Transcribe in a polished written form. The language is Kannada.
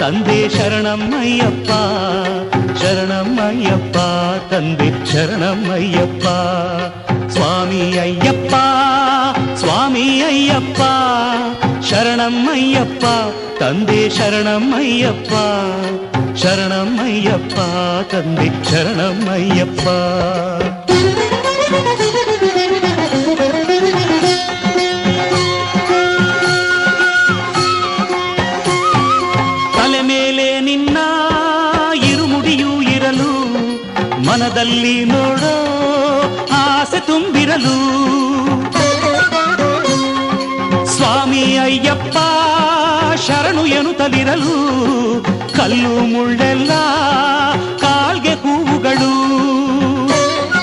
ತಂದೆ ಶರಣಮ್ಮಯ್ಯಪ್ಪ ಶರಣಮ್ಮಯ್ಯಪ್ಪ ತಂದೆ ಶರಣಮ್ಮಯ್ಯಪ್ಪ ಸ್ವಾಮಿ ಅಯ್ಯಪ್ಪ ಸ್ವಾಮಿ ಅಯ್ಯಪ್ಪ ಶರಣಮ್ಮಯ್ಯಪ್ಪ ತಂದೆ ಶರಣಮ್ಮಯ್ಯಪ್ಪ ಶರಣಮ್ಮಯ್ಯಪ್ಪ ತಂದೆ ಶರಣಮ್ಮಯ್ಯಪ್ಪ ತಲೆ ಮೇಲೆ ನಿನ್ನ ಇರುಮುಡಿಯೂ ಇರಲು ಮನದಲ್ಲಿ ನೋಡೋ ಆಸೆ ತುಂಬಿರಲು ಸ್ವಾಮಿ ಅಯ್ಯಪ್ಪ ಶರಣು ಎನ್ನುತ್ತಲಿರಲು ಕಲ್ಲು ಮುಳ್ಳೆಲ್ಲ